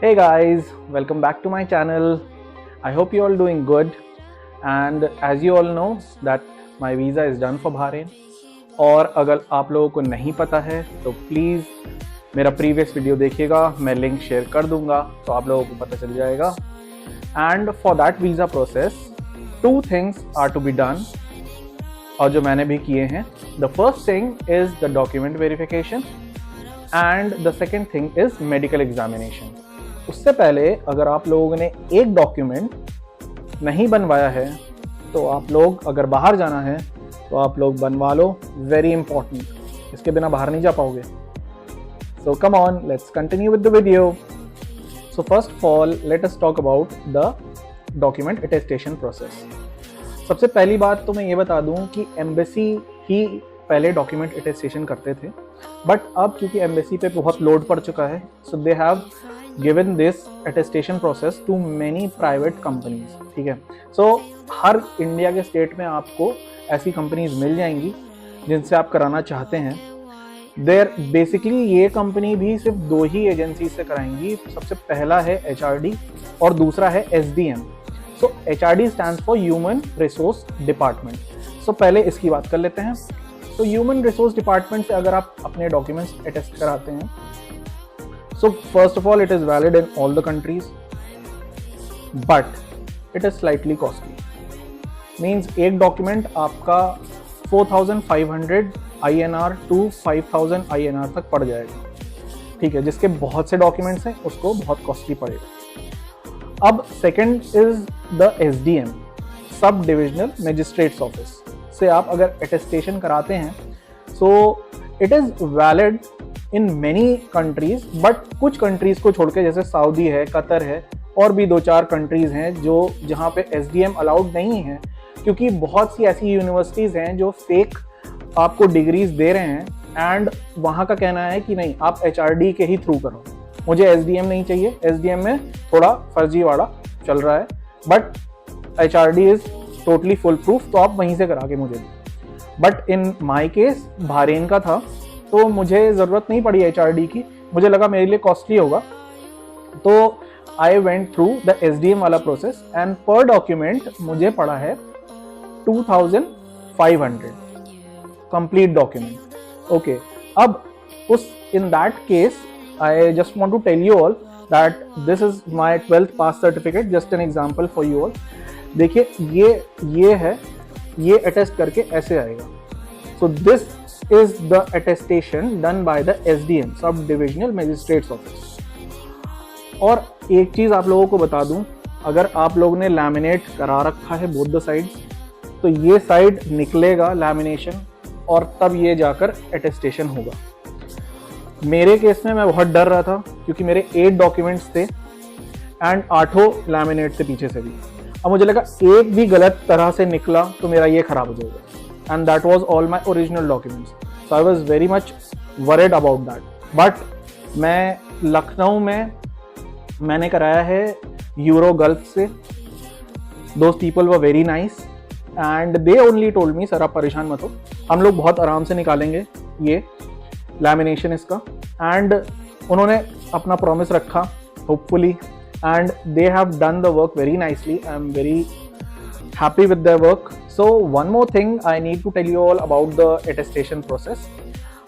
Hey guys, welcome back to my channel. I hope you all doing good. And as you all know that my visa is done for Bahrain. और अगर आप लोगों को नहीं पता है तो प्लीज़ मेरा प्रीवियस वीडियो देखिएगा, मैं लिंक शेयर कर दूंगा तो आप लोगों को पता चल जाएगा. And for that visa process 2 things are to be done और जो मैंने भी किए हैं. The first thing is the document verification and the second thing is medical examination. उससे पहले अगर आप लोगों ने एक डॉक्यूमेंट नहीं बनवाया है तो आप लोग अगर बाहर जाना है तो आप लोग बनवा लो. वेरी इंपॉर्टेंट, इसके बिना बाहर नहीं जा पाओगे. So come on, let's continue with the video. So first of all let us talk about the document attestation process. सबसे पहली बात तो मैं ये बता दूं कि एम्बेसी ही पहले डॉक्यूमेंट अटेस्टेशन करते थे, बट अब क्योंकि एम्बेसी पे बहुत लोड पड़ चुका है so they have given this attestation process to many private companies. ठीक है, सो हर इंडिया के स्टेट में आपको ऐसी कंपनीज मिल जाएंगी जिनसे आप कराना चाहते हैं. देर बेसिकली ये कंपनी भी सिर्फ 2 ही एजेंसी से कराएंगी. सबसे पहला है HRD और दूसरा है SDM. So HRD stands for human resource department. So पहले इसकी बात कर लेते हैं. तो ह्यूमन रिसोर्स डिपार्टमेंट से अगर आप अपने डॉक्यूमेंट्स अटेस्ट कराते हैं, so first of all it is valid in all the countries but it is slightly costly. means एक डॉक्यूमेंट आपका 4500 INR to 5000 INR तक पड़ जाएगा. ठीक है, जिसके बहुत से डॉक्यूमेंट्स हैं उसको बहुत कॉस्टली पड़ेगा. अब second is the SDM, sub divisional magistrates office से आप अगर अटेस्टेशन कराते हैं so it is valid in many countries, but कुछ कंट्रीज को छोड़ के जैसे सऊदी है, कतर है और भी 2-4 कंट्रीज हैं जो जहाँ पे SDM अलाउड नहीं है, क्योंकि बहुत सी ऐसी यूनिवर्सिटीज़ हैं जो फेक आपको डिग्रीज दे रहे हैं एंड वहाँ का कहना है कि नहीं आप HRD के ही थ्रू करो, मुझे SDM नहीं चाहिए. SDM में थोड़ा फर्जीवाड़ा चल रहा है but HRD is totally full proof, तो आप वहीं से करा के मुझे. But in my case Bahrain का था तो मुझे ज़रूरत नहीं पड़ी HRD की. मुझे लगा मेरे लिए कॉस्टली होगा तो I went through the SDM वाला प्रोसेस एंड पर डॉक्यूमेंट मुझे पड़ा है 2500 कंप्लीट डॉक्यूमेंट. ओके, अब उस in that case I just want to tell you all that this is my 12th pass certificate. Just an example for you all. देखिए ये है, ये अटेस्ट करके ऐसे आएगा. So this is the attestation done by the SDM, Sub Divisional Magistrates Office. और एक चीज़ आप लोगों को बता दूं, अगर आप लोगों ने लैमिनेट करा रखा है बोथ द साइड्स तो ये साइड निकलेगा लैमिनेशन और तब ये जाकर अटेस्टेशन होगा. मेरे केस में मैं बहुत डर रहा था क्योंकि मेरे 8 डॉक्यूमेंट्स थे एंड 8 लैमिनेट से पीछे से भी. अब मुझे लगा एक भी गलत तरह से निकला तो मेरा ये खराब हो जाएगा. And that was all my original documents. So I was very much worried about that. But मैं लखनऊ में मैंने कराया है यूरो गल्फ से. Those people were very nice and they only told me sir आप परेशान मत हो, हम लोग बहुत आराम से निकालेंगे ये लैमिनेशन इसका. एंड उन्होंने अपना प्रॉमिस रखा hopefully and they have done the work very nicely. I am very happy with their work. So one more thing I need to tell you all about the attestation process.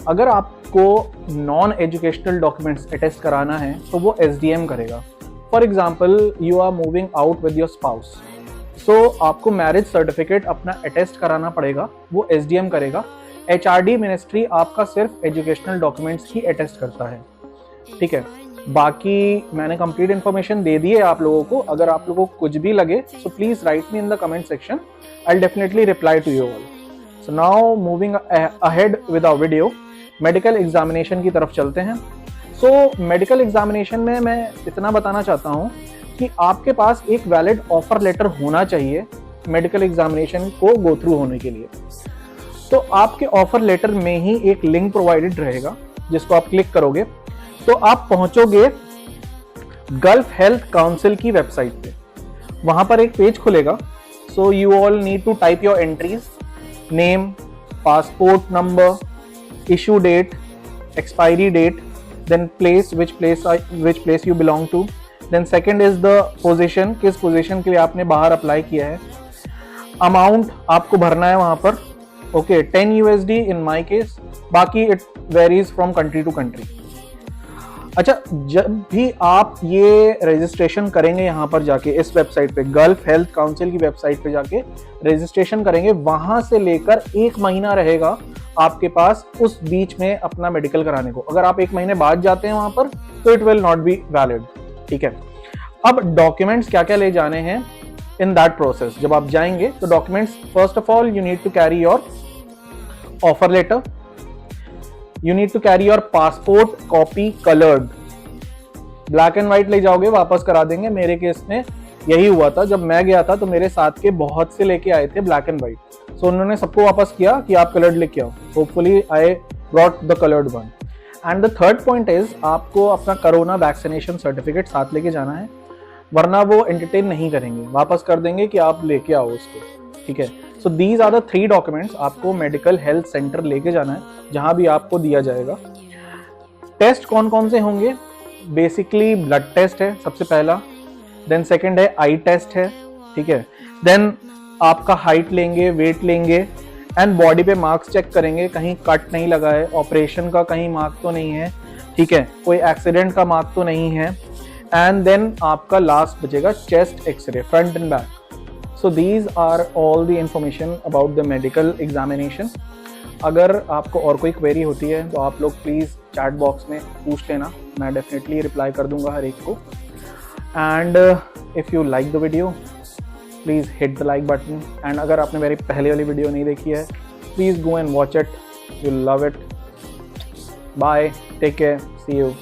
अगर आपको non educational documents attest कराना है तो वो SDM करेगा. For example you are moving out with your spouse, so आपको marriage certificate अपना attest कराना पड़ेगा, वो SDM करेगा. HRD मिनिस्ट्री आपका सिर्फ एजुकेशनल डॉक्यूमेंट्स ही अटेस्ट करता है. ठीक है, बाकी मैंने कंप्लीट इन्फॉर्मेशन दे दी है आप लोगों को. अगर आप लोगों को कुछ भी लगे so please write me in the comment section, I will definitely reply to you all. So now moving ahead with our video, medical examination की तरफ चलते हैं. सो मेडिकल एग्जामिनेशन में मैं इतना बताना चाहता हूँ कि आपके पास एक वैलिड ऑफर लेटर होना चाहिए मेडिकल एग्जामिनेशन को गो थ्रू होने के लिए. तो आपके ऑफर लेटर में ही एक लिंक प्रोवाइडेड रहेगा जिसको आप क्लिक करोगे तो आप पहुंचोगे गल्फ हेल्थ काउंसिल की वेबसाइट पे. वहां पर एक पेज खुलेगा. So you all need to type your entries, name, passport number, issue date, expiry date, then which place you belong to, then second is the position, किस position के लिए आपने बाहर अप्लाई किया है, अमाउंट आपको भरना है वहां पर, okay 10 USD in my case, बाकी it varies from country to country. अच्छा, जब भी आप ये रजिस्ट्रेशन करेंगे यहाँ पर जाके इस वेबसाइट पे, गल्फ हेल्थ काउंसिल की वेबसाइट पे जाके रजिस्ट्रेशन करेंगे, वहां से लेकर 1 महीना रहेगा आपके पास उस बीच में अपना मेडिकल कराने को। अगर आप 1 महीने बाद जाते हैं वहां पर तो it will not be valid, ठीक है। अब डॉक्यूमेंट्स क्या क्या ले जाने हैं इन दैट प्रोसेस, जब आप जाएंगे तो documents, first of all you need to carry your offer letter, you need to carry your passport copy colored, black and white ले जाओगे वापस करा देंगे। मेरे केस में यही हुआ था, जब मैं गया था तो मेरे साथ के बहुत से लेके आए थे ब्लैक एंड व्हाइट, सो उन्होंने सबको वापस किया कि आप कलर्ड लेके आओ। Hopefully I brought the coloured one. And the third point is आपको अपना कोरोना वैक्सीनेशन सर्टिफिकेट साथ लेके जाना है, वरना वो एंटरटेन नहीं करेंगे, वापस कर देंगे कि आप लेके आओ उसको, ठीक है। So these are the 3 documents आपको मेडिकल हेल्थ सेंटर लेके जाना है, जहां भी आपको दिया जाएगा। टेस्ट कौन कौन से होंगे, बेसिकली ब्लड टेस्ट है सबसे पहला, देन सेकंड है आई टेस्ट है, ठीक है, देन आपका हाइट लेंगे, वेट लेंगे, एंड बॉडी पे मार्क्स चेक करेंगे, कहीं कट नहीं लगा है, ऑपरेशन का कहीं मार्क तो नहीं है, ठीक है, कोई एक्सीडेंट का मार्क तो नहीं है, एंड देन आपका लास्ट बचेगा chest X-ray, front and back. So these are all the information about the medical examination. अगर आपको और कोई क्वेरी होती है तो आप लोग प्लीज़ चैट बॉक्स में पूछ लेना, मैं डेफिनेटली रिप्लाई कर दूंगा हर एक को। And if you like the video please hit the like button, and अगर आपने मेरी पहले वाली वीडियो नहीं देखी है please go and watch it, you love it. Bye, take care, see you.